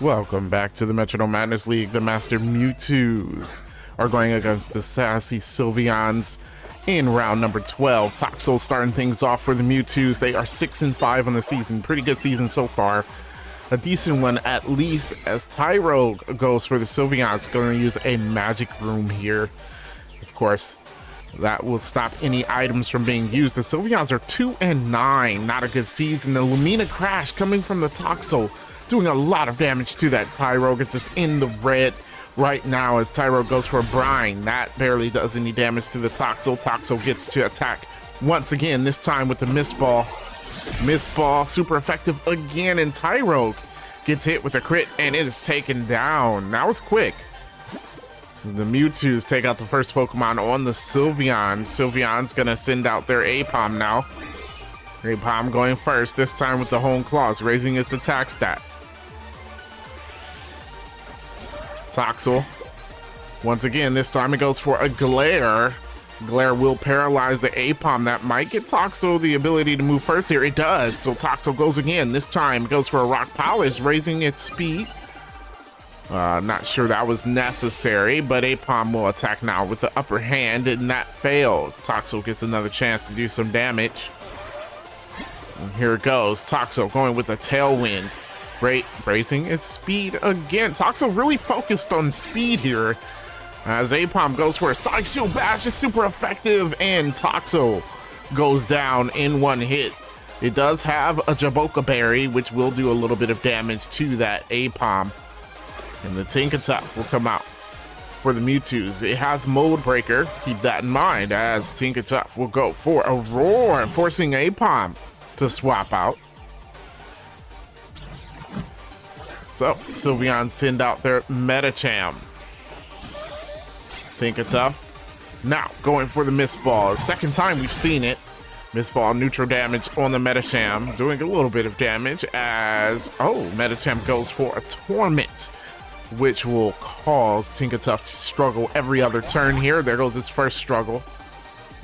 Welcome back to the Metronome Madness League. The Master Mewtwos are going against the Sassy Sylveons in round number 12. Toxel starting things off for the Mewtwos. They are 6-5 on the season. Pretty good season so far. A decent one at least, as Tyro goes for the Sylveons. Going to use a magic room here. Of course, that will stop any items from being used. The Sylveons are 2-9. Not a good season. The Lumina Crash coming from the Toxel, doing a lot of damage to that Tyro. Gets us in the red right now as Tyro goes for a Brine. That barely does any damage to the Toxel. Toxel gets to attack once again, this time with the Mist Ball. Mist Ball, super effective again, and Tyro gets hit with a crit and it is taken down. That was quick. The Mewtwo's take out the first Pokemon on the Sylveons. Sylveon's gonna send out their Apom now. Apom going first, this time with the Hone Claws, raising its attack stat. Toxel, once again, this time it goes for a Glare. Glare will paralyze the Apom. That might get Toxel the ability to move first here. It does, so Toxel goes again. This time it goes for a Rock Polish, raising its speed. Not sure that was necessary, but Apom will attack now with the upper hand, and that fails. Toxel gets another chance to do some damage. And here it goes. Toxel going with a Tailwind. Raising its speed again. Toxel really focused on speed here, as Apom goes for a Side Shield Bash. Is super effective, and Toxel goes down in one hit. It does have a Jaboka Berry, which will do a little bit of damage to that Apom. And the Tinkaton will come out for the Mewtwo's. It has Mold Breaker. Keep that in mind, as Tinkaton will go for a Roar, forcing Apom to swap out. So, Sylveons send out their Metacham. Tinkaton now going for the Mist Ball. Second time we've seen it. Mist Ball, neutral damage on the Metacham, doing a little bit of damage as, Metacham goes for a Torment, which will cause Tinkaton to struggle every other turn here. There goes his first struggle.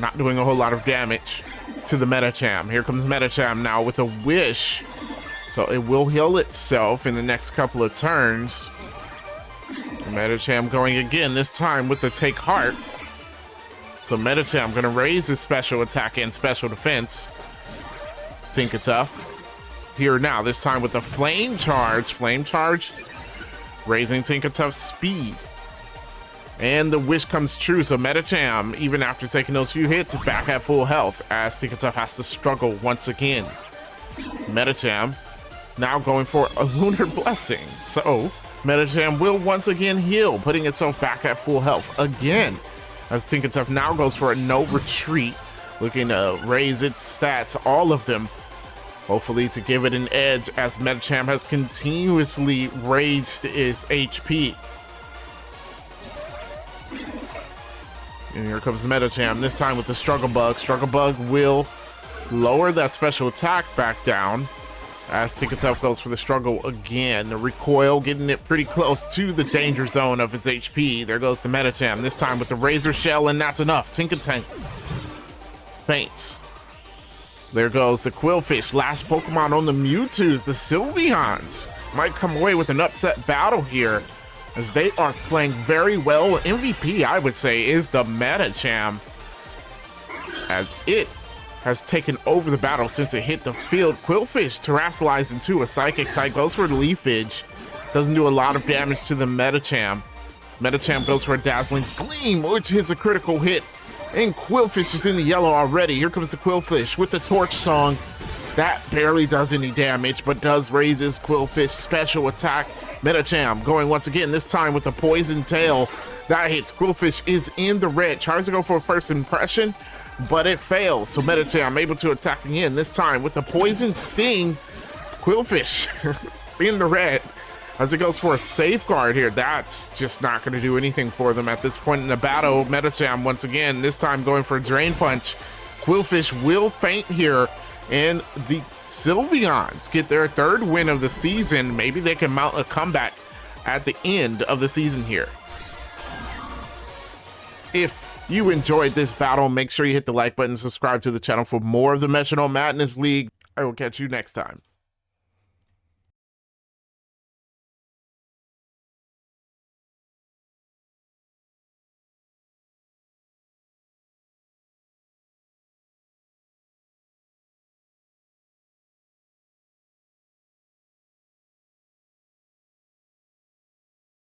Not doing a whole lot of damage to the Metacham. Here comes Metacham now with a Wish. So it will heal itself in the next couple of turns. Metacham going again, this time with the Take Heart. So Metacham going to raise his special attack and special defense. Tinkaton here now, this time with the Flame Charge. Flame Charge raising Tinkaton's speed. And the wish comes true, so Metacham, even after taking those few hits, is back at full health, as Tinkaton has to struggle once again. Metacham now going for a Lunar Blessing. So Metacham will once again heal, putting itself back at full health again, as Tinkaton now goes for a No Retreat, looking to raise its stats, all of them, hopefully to give it an edge, as Metacham has continuously raised its HP. And here comes Metacham, this time with the Struggle Bug. Struggle Bug will lower that special attack back down, as Tinkaton goes for the struggle again. The recoil getting it pretty close to the danger zone of its HP. There goes the Metacham, this time with the Razor Shell, and that's enough. Tinkaton faints. There goes the Quillfish, last Pokemon on the Mewtwo's. The Sylveons might come away with an upset battle here, as they are playing very well. MVP, I would say, is the Metacham, as it has taken over the battle since it hit the field. Quillfish terrestrialized into a Psychic type, goes for Leafage. Doesn't do a lot of damage to the Metacham. This Metacham goes for a Dazzling Gleam, which hits a critical hit. And Quillfish is in the yellow already. Here comes the Quillfish with the Torch Song. That barely does any damage, but does raise his Quillfish special attack. Metacham going once again, this time with the Poison Tail. That hits. Quillfish is in the red. Tries to go for a first impression, but it fails. So Metacham able to attack again, this time with the Poison Sting. Quillfish in the red, as it goes for a Safeguard here. That's just not going to do anything for them at this point in the battle. Metacham once again, this time going for a Drain Punch. Quillfish will faint here, and the Sylveons get their third win of the season. Maybe they can mount a comeback at the end of the season here. If you enjoyed this battle, make sure you hit the like button, subscribe to the channel for more of the Metronome Madness League. I will catch you next time.